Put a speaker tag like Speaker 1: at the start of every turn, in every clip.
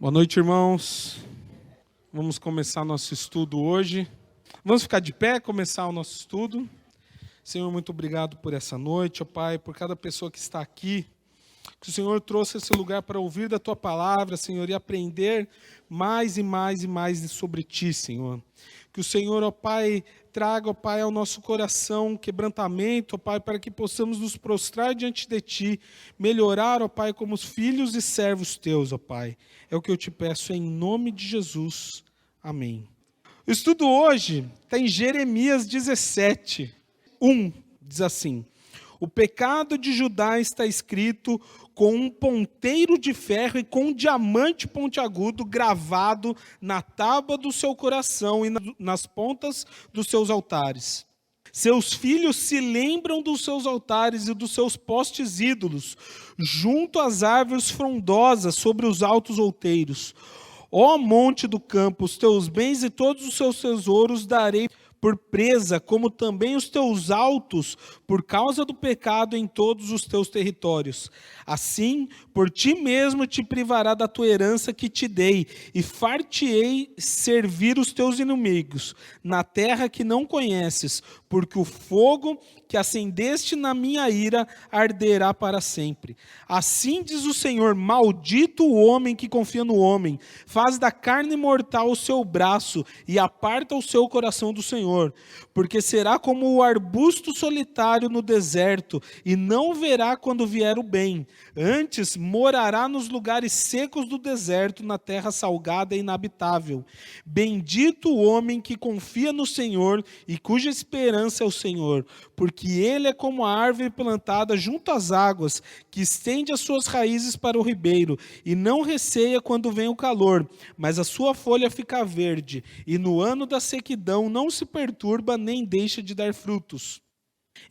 Speaker 1: Boa noite, irmãos. Vamos começar nosso estudo hoje. Vamos ficar de pé, começar o nosso estudo. Senhor, muito obrigado por essa noite, ó Pai, por cada pessoa que está aqui. Que o Senhor trouxe esse lugar para ouvir da Tua palavra, Senhor, e aprender mais e mais e mais sobre Ti, Senhor. Que o Senhor, ó Pai, traga, ó Pai, ao nosso coração quebrantamento, ó Pai, para que possamos nos prostrar diante de Ti, melhorar, ó Pai, como os filhos e servos Teus, ó Pai. É o que eu te peço em nome de Jesus. Amém. O estudo hoje está em Jeremias 17, 1, diz assim: o pecado de Judá está escrito com um ponteiro de ferro e com um diamante pontiagudo gravado na tábua do seu coração e nas pontas dos seus altares. Seus filhos se lembram dos seus altares e dos seus postes ídolos, junto às árvores frondosas sobre os altos outeiros. Ó monte do campo, os teus bens e todos os seus tesouros darei por presa, como também os teus altos, por causa do pecado em todos os teus territórios. Assim, por ti mesmo te privará da tua herança que te dei, e far-te-ei servir os teus inimigos, na terra que não conheces, porque o fogo que acendeste na minha ira arderá para sempre. Assim diz o Senhor: maldito o homem que confia no homem, faz da carne mortal o seu braço e aparta o seu coração do Senhor, porque será como o arbusto solitário no deserto, e não verá quando vier o bem. Antes morará nos lugares secos do deserto, na terra salgada e inabitável. Bendito o homem que confia no Senhor e cuja esperança é o Senhor, porque ele é como a árvore plantada junto às águas, que estende as suas raízes para o ribeiro, e não receia quando vem o calor, mas a sua folha fica verde, e no ano da sequidão não se perturba nem deixa de dar frutos.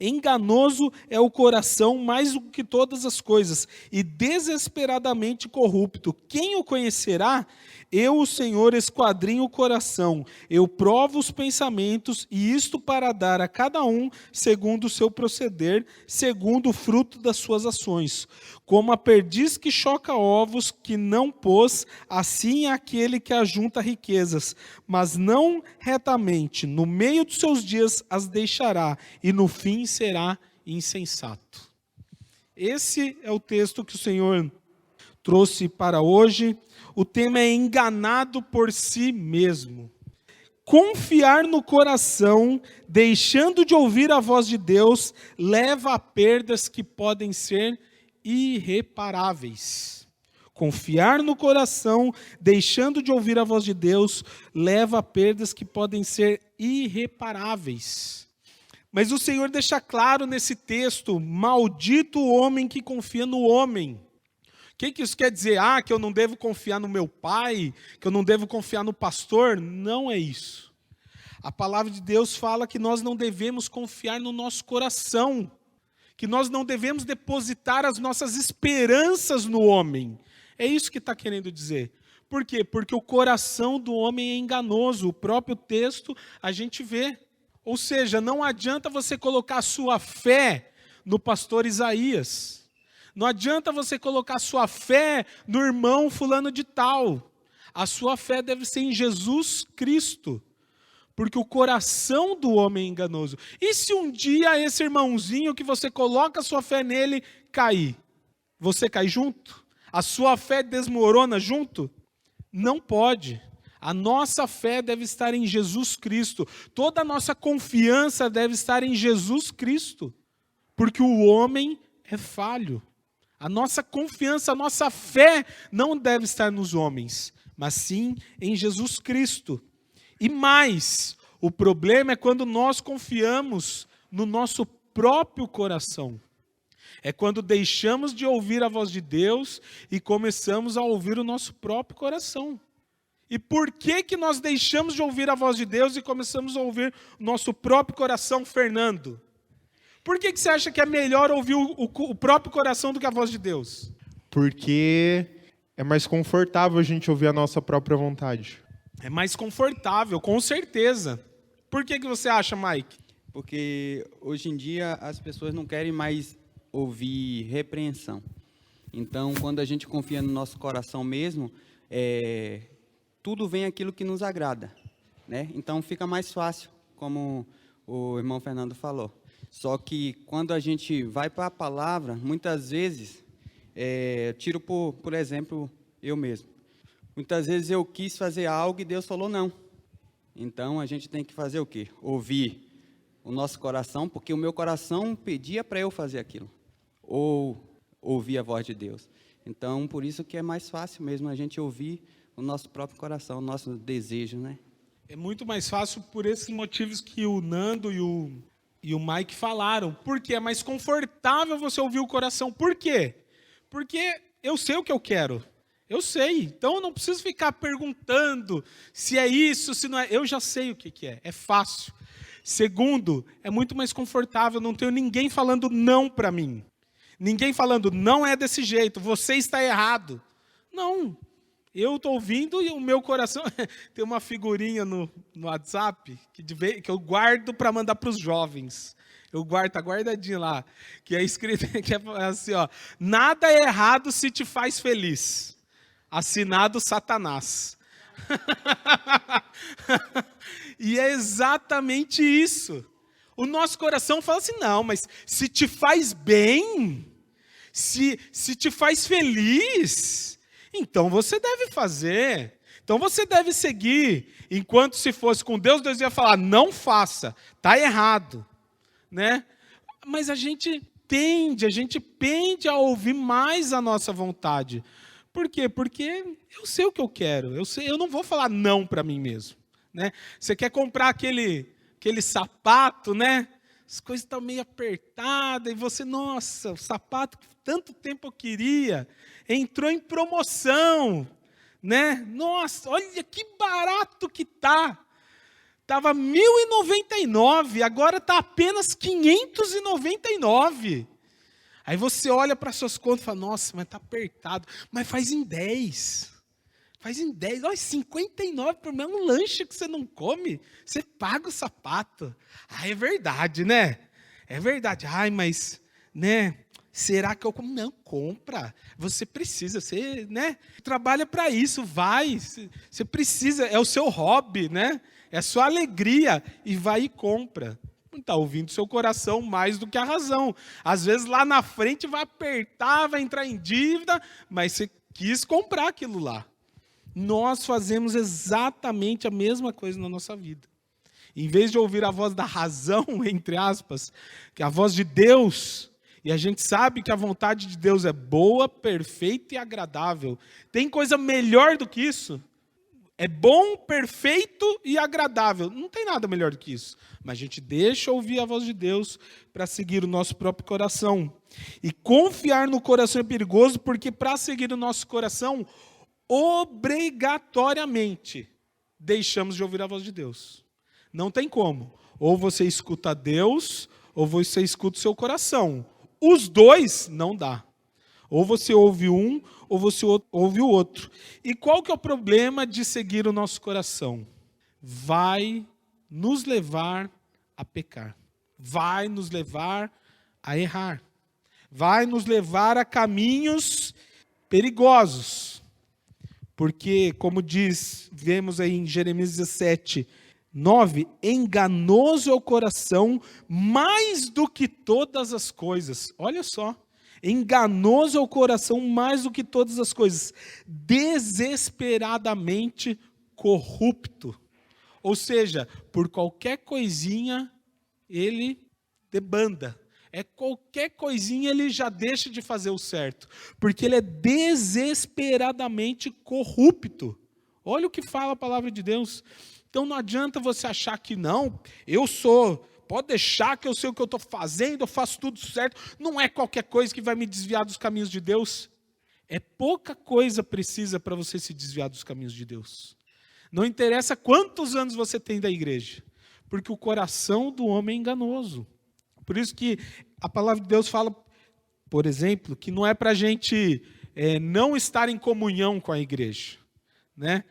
Speaker 1: Enganoso é o coração mais do que todas as coisas, e desesperadamente corrupto. Quem o conhecerá? Eu, o Senhor, esquadrinho o coração, eu provo os pensamentos, e isto para dar a cada um segundo o seu proceder, segundo o fruto das suas ações. Como a perdiz que choca ovos que não pôs, assim é aquele que ajunta riquezas, mas não retamente. No meio dos seus dias as deixará, e no fim será insensato. Esse é o texto que o Senhor trouxe para hoje. O tema é enganado por si mesmo. Confiar no coração, deixando de ouvir a voz de Deus, leva a perdas que podem ser irreparáveis. Confiar no coração, deixando de ouvir a voz de Deus, leva a perdas que podem ser irreparáveis. Mas o Senhor deixa claro nesse texto: maldito o homem que confia no homem. O que isso quer dizer? Que eu não devo confiar no meu pai, que eu não devo confiar no pastor? Não é isso. A palavra de Deus fala que nós não devemos confiar no nosso coração, que nós não devemos depositar as nossas esperanças no homem. É isso que está querendo dizer. Por quê? Porque o coração do homem é enganoso. O próprio texto a gente vê. Ou seja, não adianta você colocar a sua fé no pastor Isaías. Não adianta você colocar a sua fé no irmão fulano de tal. A sua fé deve ser em Jesus Cristo. Porque o coração do homem é enganoso. E se um dia esse irmãozinho que você coloca a sua fé nele cair? Você cai junto? A sua fé desmorona junto? Não pode. A nossa fé deve estar em Jesus Cristo. Toda a nossa confiança deve estar em Jesus Cristo. Porque o homem é falho. A nossa confiança, a nossa fé não deve estar nos homens, mas sim em Jesus Cristo. E mais, o problema é quando nós confiamos no nosso próprio coração. É quando deixamos de ouvir a voz de Deus e começamos a ouvir o nosso próprio coração. E por que nós deixamos de ouvir a voz de Deus e começamos a ouvir o nosso próprio coração, Fernando? Por que você acha que é melhor ouvir o próprio coração do que a voz de Deus?
Speaker 2: Porque é mais confortável a gente ouvir a nossa própria vontade.
Speaker 1: É mais confortável, com certeza. Por que você acha, Mike?
Speaker 3: Porque hoje em dia as pessoas não querem mais ouvir repreensão. Então, quando a gente confia no nosso coração mesmo, tudo vem aquilo que nos agrada, né? Então fica mais fácil, como o irmão Fernando falou. Só que quando a gente vai para a palavra, muitas vezes, tiro por exemplo eu mesmo. Muitas vezes eu quis fazer algo e Deus falou não. Então a gente tem que fazer o quê? Ouvir o nosso coração, porque o meu coração pedia para eu fazer aquilo. Ou ouvir a voz de Deus. Então, por isso que é mais fácil mesmo a gente ouvir o nosso próprio coração, o nosso desejo, né?
Speaker 1: É muito mais fácil por esses motivos que o Nando e o Mike falaram. Porque é mais confortável você ouvir o coração. Por quê? Porque eu sei o que eu quero. Eu sei. Então eu não preciso ficar perguntando se é isso, se não é. Eu já sei o que é. É fácil. Segundo, é muito mais confortável. Não tenho ninguém falando não para mim. Ninguém falando, não é desse jeito, você está errado. Não. Eu estou ouvindo e o meu coração... Tem uma figurinha no WhatsApp que eu guardo para mandar para os jovens. Eu guardo, está guardadinho lá. Que é escrito que é assim, ó. Nada é errado se te faz feliz. Assinado Satanás. E é exatamente isso. O nosso coração fala assim, não, mas se te faz bem, se te faz feliz, então você deve fazer. Então você deve seguir. Enquanto se fosse com Deus, Deus ia falar, não faça, está errado. Né? Mas a gente pende a ouvir mais a nossa vontade. Por quê? Porque eu sei o que eu quero. Eu não vou falar não para mim mesmo. Né? Você quer comprar aquele sapato, né? As coisas estão meio apertadas e você, nossa, o sapato que tanto tempo eu queria, entrou em promoção, né? Nossa, olha que barato que tá. Estava 1.099, agora está apenas 599. Aí você olha para suas contas e fala, nossa, mas está apertado. Mas faz em 10. Faz em 10. Olha, 59 por mês, um lanche que você não come, você paga o sapato. Ah, é verdade, né? É verdade. Ai, mas, né? Será que eu como? Não, compra. Você precisa, você, né? Trabalha para isso, vai. Você precisa, é o seu hobby, né? É a sua alegria. E vai e compra. Não está ouvindo seu coração mais do que a razão. Às vezes lá na frente vai apertar, vai entrar em dívida, mas você quis comprar aquilo lá. Nós fazemos exatamente a mesma coisa na nossa vida. Em vez de ouvir a voz da razão, entre aspas, que é a voz de Deus, e a gente sabe que a vontade de Deus é boa, perfeita e agradável. Tem coisa melhor do que isso? É bom, perfeito e agradável. Não tem nada melhor do que isso. Mas a gente deixa ouvir a voz de Deus para seguir o nosso próprio coração. E confiar no coração é perigoso, porque para seguir o nosso coração, obrigatoriamente, deixamos de ouvir a voz de Deus. Não tem como. Ou você escuta Deus, ou você escuta o seu coração. Os dois não dá. Ou você ouve um, ou você ouve o outro. E qual que é o problema de seguir o nosso coração? Vai nos levar a pecar. Vai nos levar a errar. Vai nos levar a caminhos perigosos. Porque, como vemos aí em Jeremias 17, 9, enganoso é o coração mais do que todas as coisas. Olha só. Enganoso é o coração mais do que todas as coisas, desesperadamente corrupto. Ou seja, por qualquer coisinha, ele debanda. Qualquer coisinha ele já deixa de fazer o certo, porque ele é desesperadamente corrupto. Olha o que fala a palavra de Deus. Então não adianta você achar que não, pode deixar que eu sei o que eu estou fazendo, eu faço tudo certo. Não é qualquer coisa que vai me desviar dos caminhos de Deus. É pouca coisa precisa para você se desviar dos caminhos de Deus. Não interessa quantos anos você tem da igreja, porque o coração do homem é enganoso. Por isso que a palavra de Deus fala, por exemplo, que não é para a gente não estar em comunhão com a igreja, né?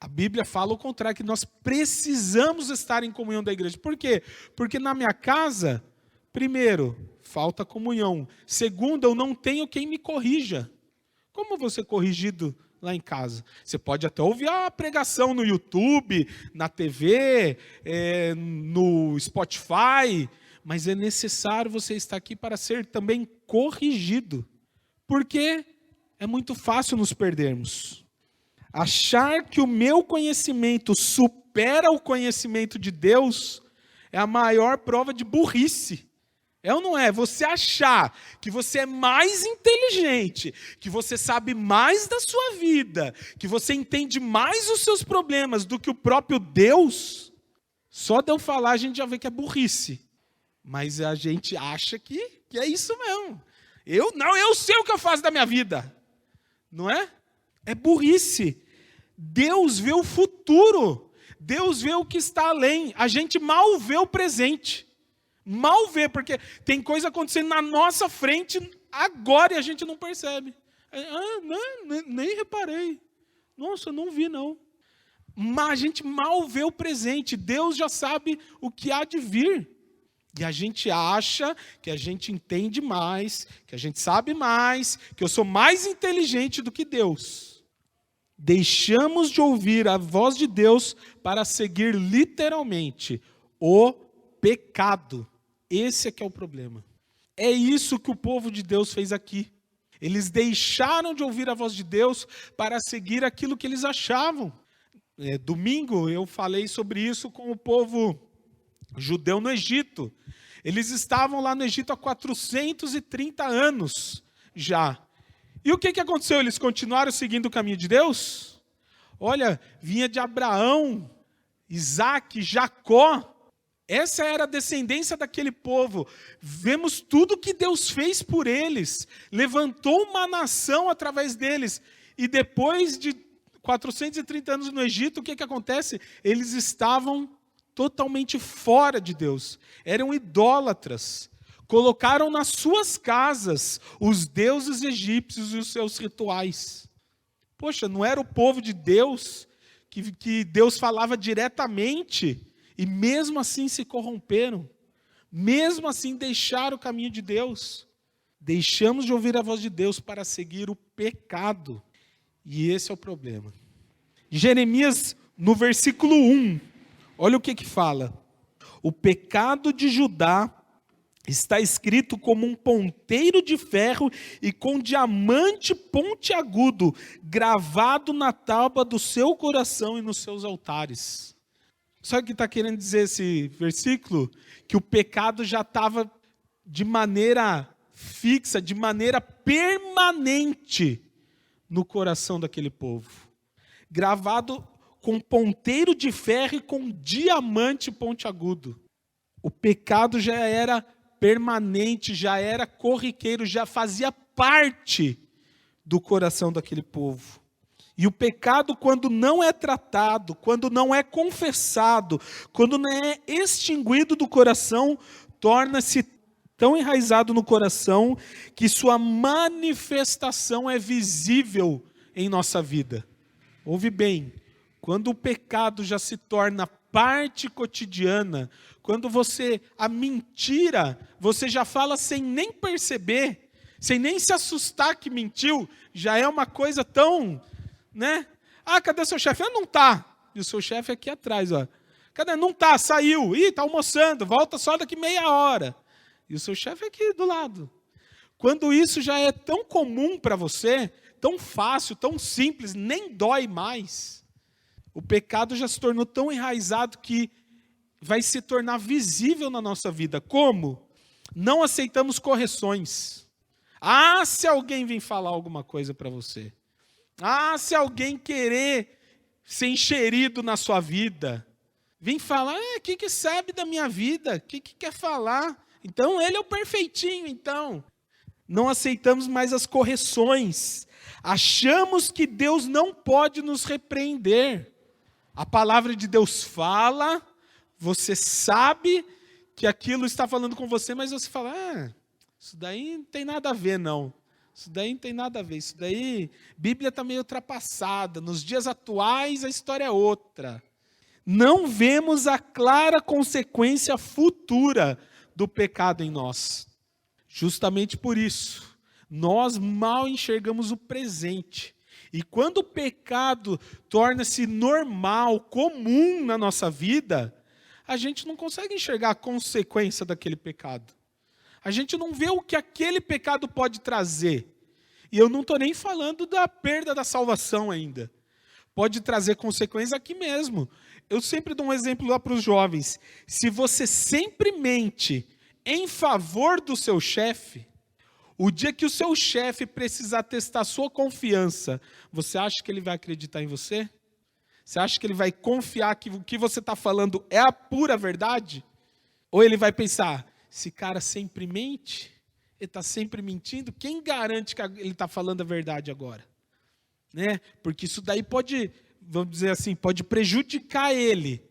Speaker 1: A Bíblia fala o contrário, que nós precisamos estar em comunhão da igreja. Por quê? Porque na minha casa, primeiro, falta comunhão. Segundo, eu não tenho quem me corrija. Como eu vou ser corrigido lá em casa. Você pode até ouvir a pregação no YouTube, na TV, no Spotify, mas é necessário você estar aqui para ser também corrigido. Porque é muito fácil nos perdermos. Achar que o meu conhecimento supera o conhecimento de Deus é a maior prova de burrice. É ou não é? Você achar que você é mais inteligente, que você sabe mais da sua vida, que você entende mais os seus problemas do que o próprio Deus, só de eu falar a gente já vê que é burrice. Mas a gente acha que é isso mesmo. Eu sei o que eu faço da minha vida. Não é? É burrice. Deus vê o futuro. Deus vê o que está além. A gente mal vê o presente. Mal vê, porque tem coisa acontecendo na nossa frente agora e a gente não percebe. Nem reparei. Nossa, não vi não. Mas a gente mal vê o presente. Deus já sabe o que há de vir. E a gente acha que a gente entende mais, que a gente sabe mais, que eu sou mais inteligente do que Deus. Deixamos de ouvir a voz de Deus para seguir literalmente o pecado. Esse é que é o problema. É isso que o povo de Deus fez aqui. Eles deixaram de ouvir a voz de Deus para seguir aquilo que eles achavam. Domingo eu falei sobre isso com o povo judeu no Egito. Eles estavam lá no Egito há 430 anos já. E o que aconteceu? Eles continuaram seguindo o caminho de Deus? Olha, vinha de Abraão, Isaac, Jacó. Essa era a descendência daquele povo. Vemos tudo que Deus fez por eles. Levantou uma nação através deles. E depois de 430 anos no Egito, o que acontece? Eles estavam totalmente fora de Deus. Eram idólatras. Colocaram nas suas casas os deuses egípcios e os seus rituais. Poxa, não era o povo de Deus que Deus falava diretamente. E mesmo assim se corromperam. Mesmo assim deixaram o caminho de Deus. Deixamos de ouvir a voz de Deus para seguir o pecado. E esse é o problema. Jeremias, no versículo 1, olha o que fala. O pecado de Judá está escrito como um ponteiro de ferro e com diamante pontiagudo, gravado na tábua do seu coração e nos seus altares. Sabe o que está querendo dizer esse versículo? Que o pecado já estava de maneira fixa, de maneira permanente no coração daquele povo. Gravado com ponteiro de ferro e com diamante pontiagudo. O pecado já era permanente, já era corriqueiro, já fazia parte do coração daquele povo. E o pecado, quando não é tratado, quando não é confessado, quando não é extinguido do coração, torna-se tão enraizado no coração que sua manifestação é visível em nossa vida. Ouve bem, quando o pecado já se torna parte cotidiana, quando a mentira, você já fala sem nem perceber, sem nem se assustar que mentiu, já é uma coisa tão... né? Cadê seu chefe? Não está. E o seu chefe aqui atrás, ó. Cadê? Não está, saiu. Está almoçando, volta só daqui meia hora. E o seu chefe aqui do lado. Quando isso já é tão comum para você, tão fácil, tão simples, nem dói mais, o pecado já se tornou tão enraizado que vai se tornar visível na nossa vida. Como? Não aceitamos correções. Se alguém vem falar alguma coisa para você. Se alguém querer ser enxerido na sua vida, vem falar, o que sabe da minha vida? O que quer falar? Então, ele é o perfeitinho, então. Não aceitamos mais as correções. Achamos que Deus não pode nos repreender. A palavra de Deus fala, você sabe que aquilo está falando com você, mas você fala, isso daí não tem nada a ver, não. Isso daí não tem nada a ver, isso daí, Bíblia está meio ultrapassada, nos dias atuais a história é outra. Não vemos a clara consequência futura do pecado em nós. Justamente por isso, nós mal enxergamos o presente E quando o pecado torna-se normal, comum na nossa vida, a gente não consegue enxergar a consequência daquele pecado. A gente não vê o que aquele pecado pode trazer. E eu não estou nem falando da perda da salvação ainda. Pode trazer consequências aqui mesmo. Eu sempre dou um exemplo lá para os jovens. Se você sempre mente em favor do seu chefe, o dia que o seu chefe precisar testar sua confiança, você acha que ele vai acreditar em você? Você acha que ele vai confiar que o que você está falando é a pura verdade? Ou ele vai pensar, esse cara sempre mente, ele está sempre mentindo, quem garante que ele está falando a verdade agora? Né? Porque isso daí pode, vamos dizer assim, pode prejudicar ele.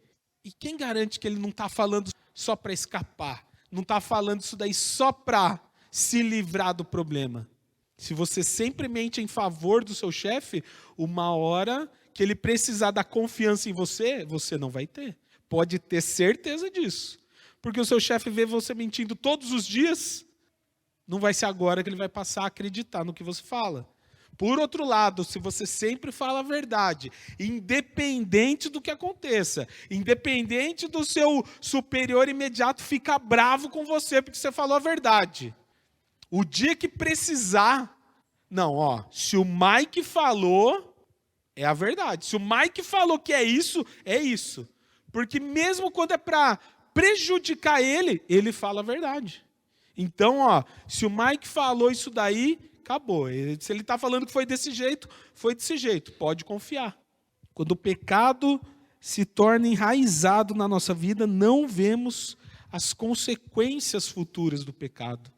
Speaker 1: E quem garante que ele não está falando só para escapar? Não está falando isso daí só para se livrar do problema? Se você sempre mente em favor do seu chefe, uma hora que ele precisar da confiança em você, você não vai ter. Pode ter certeza disso. Porque o seu chefe vê você mentindo todos os dias, não vai ser agora que ele vai passar a acreditar no que você fala. Por outro lado, se você sempre fala a verdade, independente do que aconteça, independente do seu superior imediato ficar bravo com você porque você falou a verdade, o dia que precisar, não, se o Mike falou, é a verdade. Se o Mike falou que é isso, é isso. Porque mesmo quando é para prejudicar ele, ele fala a verdade. Então, se o Mike falou isso daí, acabou. Se ele está falando que foi desse jeito, foi desse jeito. Pode confiar. Quando o pecado se torna enraizado na nossa vida, não vemos as consequências futuras do pecado.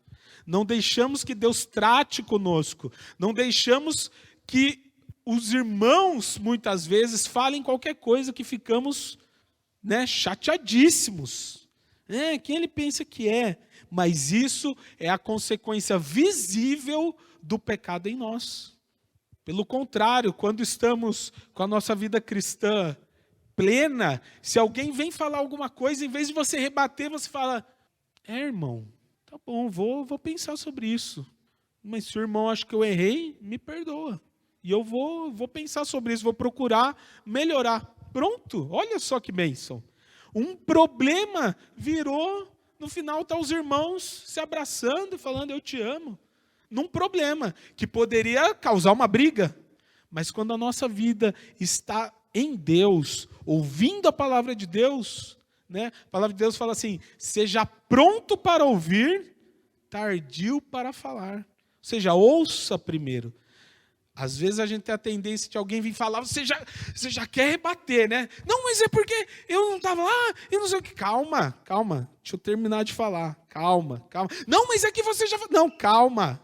Speaker 1: Não deixamos que Deus trate conosco. Não deixamos que os irmãos, muitas vezes, falem qualquer coisa que ficamos, chateadíssimos. Quem ele pensa que é? Mas isso é a consequência visível do pecado em nós. Pelo contrário, quando estamos com a nossa vida cristã plena, se alguém vem falar alguma coisa, em vez de você rebater, você fala, irmão, tá bom, vou pensar sobre isso. Mas se o irmão acha que eu errei, me perdoa. E eu vou pensar sobre isso, vou procurar melhorar. Pronto, olha só que bênção. Um problema virou, no final tá os irmãos se abraçando e falando, eu te amo. Num problema que poderia causar uma briga. Mas quando a nossa vida está em Deus, ouvindo a palavra de Deus, a palavra de Deus fala assim, seja pronto para ouvir, tardio para falar. Ou seja, ouça primeiro. Às vezes a gente tem a tendência de alguém vir falar, você já quer rebater, né? Não, mas é porque eu não estava lá, eu não sei o que. Calma, deixa eu terminar de falar. Calma. Não, mas é que você já... Não, calma.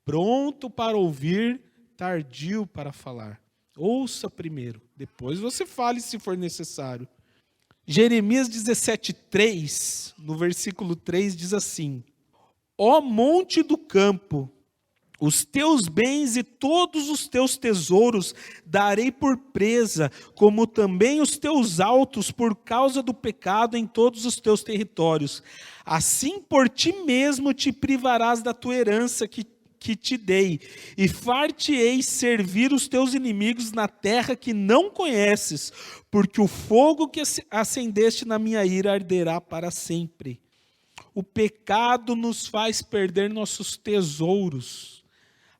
Speaker 1: Pronto para ouvir, tardio para falar. Ouça primeiro, depois você fale se for necessário. Jeremias 17:3, no versículo 3, diz assim, ó monte do campo, os teus bens e todos os teus tesouros darei por presa, como também os teus altos por causa do pecado em todos os teus territórios. Assim por ti mesmo te privarás da tua herança que te dei, e far-te-ei servir os teus inimigos na terra que não conheces, porque o fogo que acendeste na minha ira arderá para sempre. O pecado nos faz perder nossos tesouros.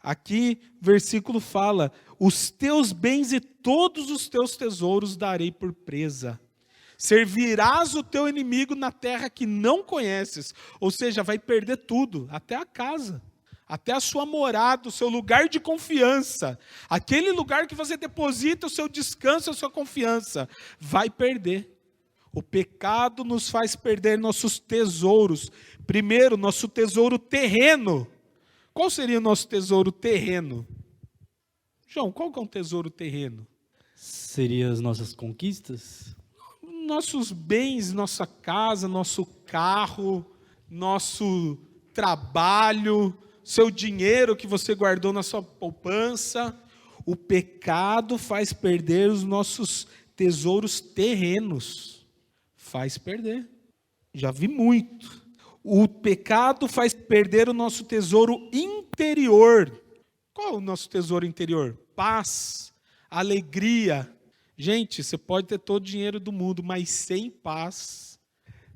Speaker 1: Aqui, versículo fala, os teus bens e todos os teus tesouros darei por presa. Servirás o teu inimigo na terra que não conheces. Ou seja, vai perder tudo, até a casa, até a sua morada, o seu lugar de confiança. Aquele lugar que você deposita o seu descanso, a sua confiança, vai perder. O pecado nos faz perder nossos tesouros. Primeiro, nosso tesouro terreno. Qual seria o nosso tesouro terreno? João, qual que é um tesouro terreno?
Speaker 4: Seria as nossas conquistas?
Speaker 1: Nossos bens, nossa casa, nosso carro, nosso trabalho, seu dinheiro que você guardou na sua poupança. O pecado faz perder os nossos tesouros terrenos. Faz perder. Já vi muito. O pecado faz perder o nosso tesouro interior. Qual é o nosso tesouro interior? Paz, alegria. Gente, você pode ter todo o dinheiro do mundo, mas sem paz.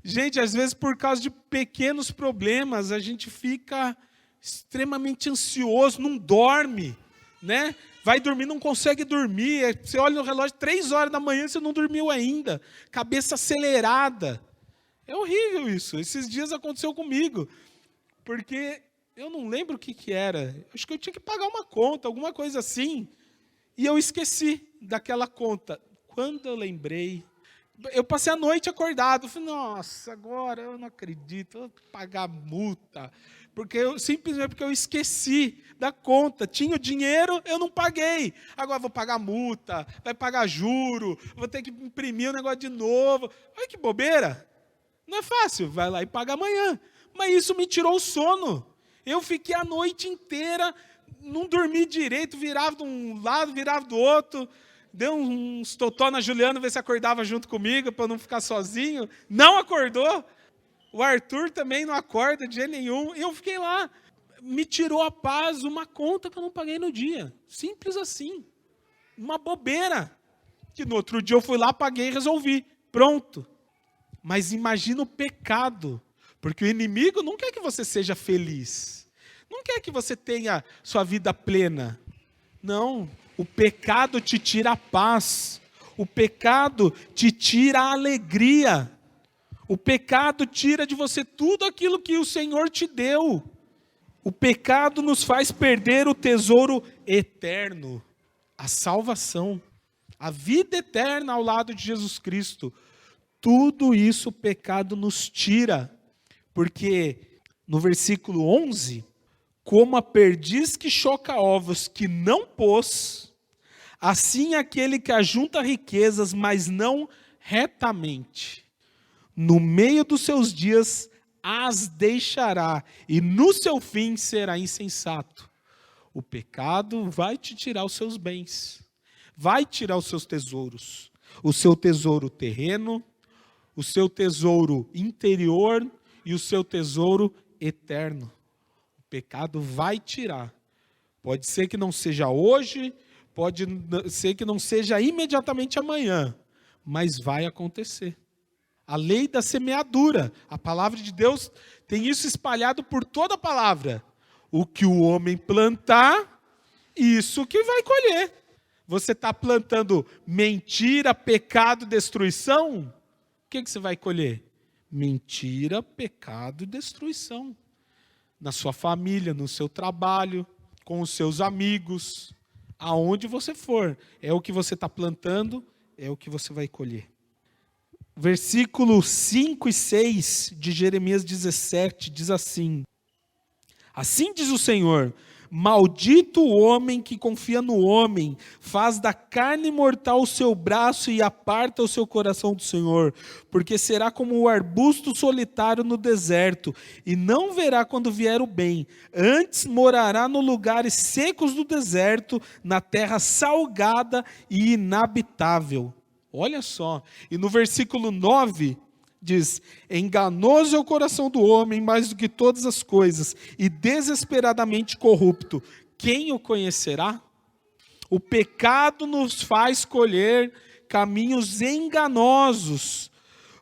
Speaker 1: Gente, às vezes por causa de pequenos problemas, a gente fica extremamente ansioso, não dorme, né? Vai dormir, não consegue dormir. Você olha no relógio, 3 horas da manhã, você não dormiu ainda. Cabeça acelerada. É horrível isso. Esses dias aconteceu comigo. Porque eu não lembro o que era. Acho que eu tinha que pagar uma conta, alguma coisa assim. E eu esqueci daquela conta. Quando eu lembrei, eu passei a noite acordado. Eu falei, nossa, agora eu não acredito, eu vou pagar multa. Simplesmente porque eu esqueci da conta. Tinha o dinheiro, eu não paguei. Agora vou pagar multa, vai pagar juro, vou ter que imprimir o negócio de novo. Olha que bobeira. Não é fácil, vai lá e paga amanhã. Mas isso me tirou o sono. Eu fiquei a noite inteira, não dormi direito, virava de um lado, virava do outro. Deu uns totó na Juliana, ver se acordava junto comigo, para não ficar sozinho. Não acordou. O Arthur também não acorda de jeito nenhum. E eu fiquei lá. Me tirou a paz uma conta que eu não paguei no dia. Simples assim. Uma bobeira. Que no outro dia eu fui lá, paguei e resolvi. Pronto. Mas imagina o pecado. Porque o inimigo não quer que você seja feliz. Não quer que você tenha sua vida plena. Não. O pecado te tira a paz. O pecado te tira a alegria. O pecado tira de você tudo aquilo que o Senhor te deu. O pecado nos faz perder o tesouro eterno, a salvação, a vida eterna ao lado de Jesus Cristo. Tudo isso o pecado nos tira, porque no versículo 11, como a perdiz que choca ovos que não pôs, assim aquele que ajunta riquezas, mas não retamente, no meio dos seus dias as deixará, e no seu fim será insensato. O pecado vai te tirar os seus bens, vai tirar os seus tesouros, o seu tesouro terreno, o seu tesouro interior e o seu tesouro eterno. O pecado vai tirar. Pode ser que não seja hoje, pode ser que não seja imediatamente amanhã, mas vai acontecer. A lei da semeadura. A palavra de Deus tem isso espalhado por toda a palavra. O que o homem plantar, isso que vai colher. Você está plantando mentira, pecado, destruição? O que você vai colher? Mentira, pecado e destruição. Na sua família, no seu trabalho, com os seus amigos, aonde você for. É o que você está plantando, é o que você vai colher. Versículos 5 e 6 de Jeremias 17 diz assim: assim diz o Senhor, maldito o homem que confia no homem, faz da carne mortal o seu braço e aparta o seu coração do Senhor, porque será como o arbusto solitário no deserto, e não verá quando vier o bem, antes morará nos lugares secos do deserto, na terra salgada e inabitável. Olha só, e no versículo 9 diz: enganoso é o coração do homem mais do que todas as coisas, e desesperadamente corrupto. Quem o conhecerá? O pecado nos faz colher caminhos enganosos,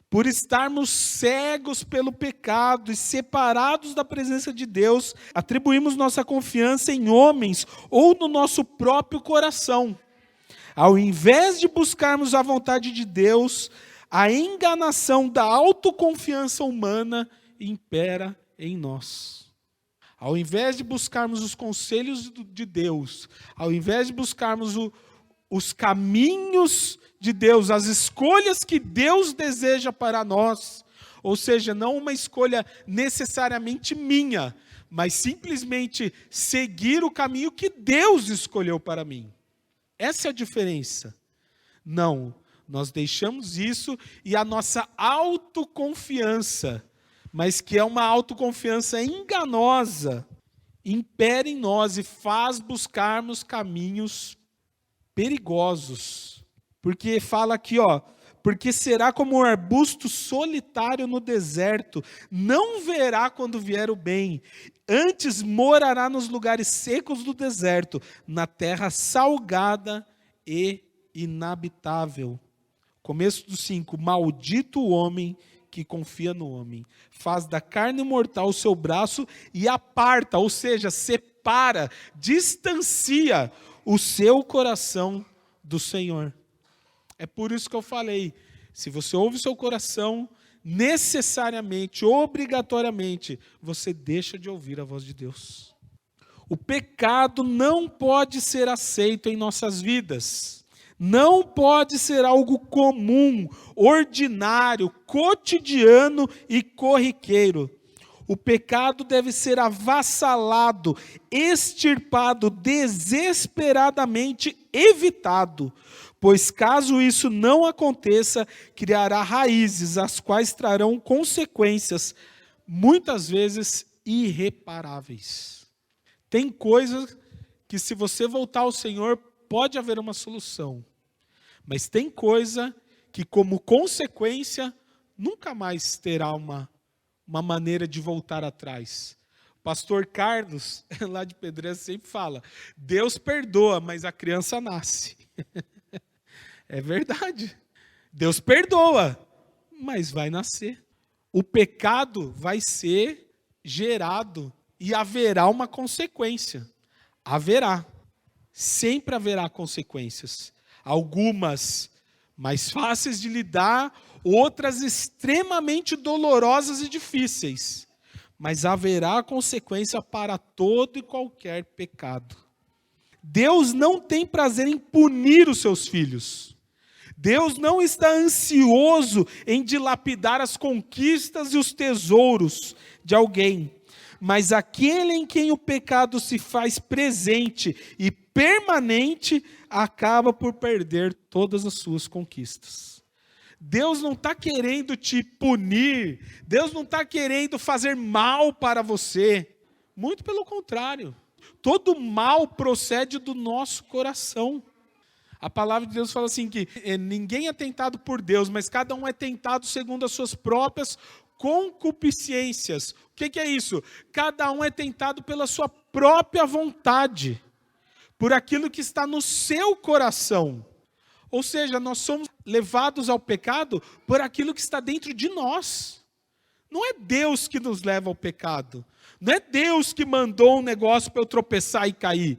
Speaker 1: por estarmos cegos pelo pecado e separados da presença de Deus, atribuímos nossa confiança em homens ou no nosso próprio coração. Ao invés de buscarmos a vontade de Deus, a enganação da autoconfiança humana impera em nós. Ao invés de buscarmos os conselhos de Deus, ao invés de buscarmos os caminhos de Deus, as escolhas que Deus deseja para nós, ou seja, não uma escolha necessariamente minha, mas simplesmente seguir o caminho que Deus escolheu para mim. Essa é a diferença. Não, nós deixamos isso e a nossa autoconfiança, mas que é uma autoconfiança enganosa, impera em nós e faz buscarmos caminhos perigosos. Porque fala aqui, porque será como um arbusto solitário no deserto, não verá quando vier o bem, antes morará nos lugares secos do deserto, na terra salgada e inabitável. Começo do 5, maldito o homem que confia no homem, faz da carne mortal o seu braço e aparta, ou seja, separa, distancia o seu coração do Senhor. É por isso que eu falei, se você ouve o seu coração, necessariamente, obrigatoriamente, você deixa de ouvir a voz de Deus. O pecado não pode ser aceito em nossas vidas. Não pode ser algo comum, ordinário, cotidiano e corriqueiro. O pecado deve ser avassalado, extirpado, desesperadamente evitado, pois caso isso não aconteça, criará raízes, as quais trarão consequências, muitas vezes irreparáveis. Tem coisas que, se você voltar ao Senhor, pode haver uma solução. Mas tem coisa que, como consequência, nunca mais terá uma maneira de voltar atrás. O pastor Carlos, lá de Pedreira, sempre fala, Deus perdoa, mas a criança nasce. É verdade. Deus perdoa, mas vai nascer. O pecado vai ser gerado e haverá uma consequência. Haverá. Sempre haverá consequências. Algumas mais fáceis de lidar, outras extremamente dolorosas e difíceis. Mas haverá consequência para todo e qualquer pecado. Deus não tem prazer em punir os seus filhos. Deus não está ansioso em dilapidar as conquistas e os tesouros de alguém. Mas aquele em quem o pecado se faz presente e permanente, acaba por perder todas as suas conquistas. Deus não está querendo te punir, Deus não está querendo fazer mal para você. Muito pelo contrário. Todo mal procede do nosso coração. A palavra de Deus fala assim que ninguém é tentado por Deus, mas cada um é tentado segundo as suas próprias concupiscências. O que é isso? Cada um é tentado pela sua própria vontade, por aquilo que está no seu coração. Ou seja, nós somos levados ao pecado por aquilo que está dentro de nós. Não é Deus que nos leva ao pecado. Não é Deus que mandou um negócio para eu tropeçar e cair.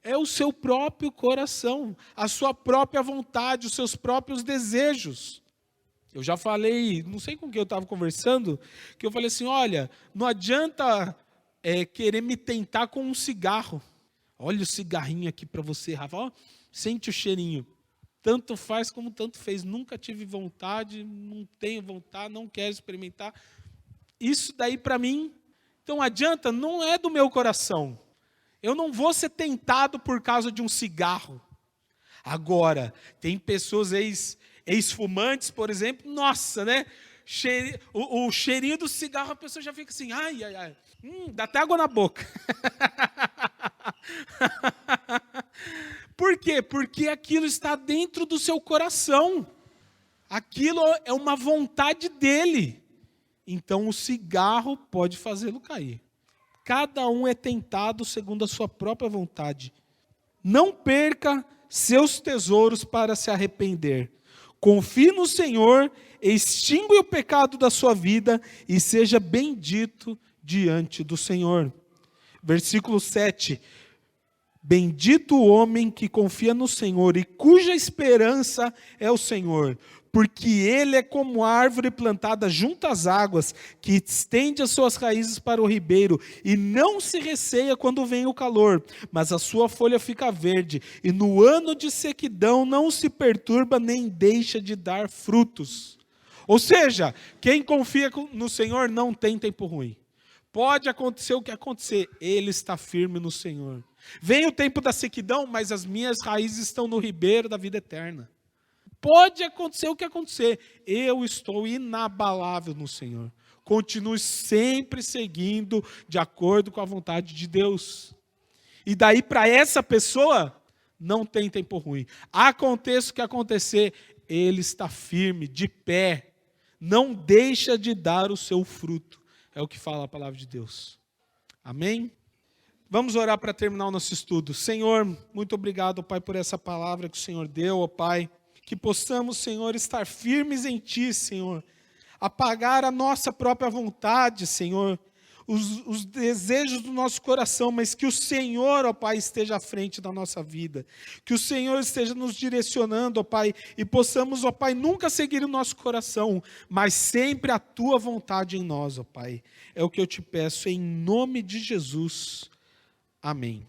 Speaker 1: É o seu próprio coração, a sua própria vontade, os seus próprios desejos. Eu já falei, não sei com quem eu estava conversando, que eu falei assim, olha, não adianta querer me tentar com um cigarro. Olha o cigarrinho aqui para você, Rafa, ó, sente o cheirinho. Tanto faz como tanto fez. Nunca tive vontade, não tenho vontade, não quero experimentar. Isso daí para mim, então adianta, não é do meu coração. Eu não vou ser tentado por causa de um cigarro. Agora, tem pessoas ex-fumantes, por exemplo, nossa, né? O cheirinho do cigarro, a pessoa já fica assim, ai, dá até água na boca. Por quê? Porque aquilo está dentro do seu coração. Aquilo é uma vontade dele. Então o cigarro pode fazê-lo cair. Cada um é tentado segundo a sua própria vontade. Não perca seus tesouros para se arrepender. Confie no Senhor, extingue o pecado da sua vida e seja bendito diante do Senhor. Versículo 7. Bendito o homem que confia no Senhor e cuja esperança é o Senhor, porque ele é como árvore plantada junto às águas, que estende as suas raízes para o ribeiro e não se receia quando vem o calor, mas a sua folha fica verde e no ano de sequidão não se perturba nem deixa de dar frutos. Ou seja, quem confia no Senhor não tem tempo ruim. Pode acontecer o que acontecer, ele está firme no Senhor. Vem o tempo da sequidão, mas as minhas raízes estão no ribeiro da vida eterna. Pode acontecer o que acontecer, eu estou inabalável no Senhor. Continue sempre seguindo de acordo com a vontade de Deus. E daí para essa pessoa, não tem tempo ruim. Aconteça o que acontecer, ele está firme, de pé, não deixa de dar o seu fruto. É o que fala a palavra de Deus. Amém? Vamos orar para terminar o nosso estudo. Senhor, muito obrigado, Pai, por essa palavra que o Senhor deu, ó Pai. Que possamos, Senhor, estar firmes em Ti, Senhor. Apagar a nossa própria vontade, Senhor. Os desejos do nosso coração, mas que o Senhor, ó Pai, esteja à frente da nossa vida. Que o Senhor esteja nos direcionando, ó Pai, e possamos, ó Pai, nunca seguir o nosso coração, mas sempre a Tua vontade em nós, ó Pai. É o que eu te peço em nome de Jesus. Amém.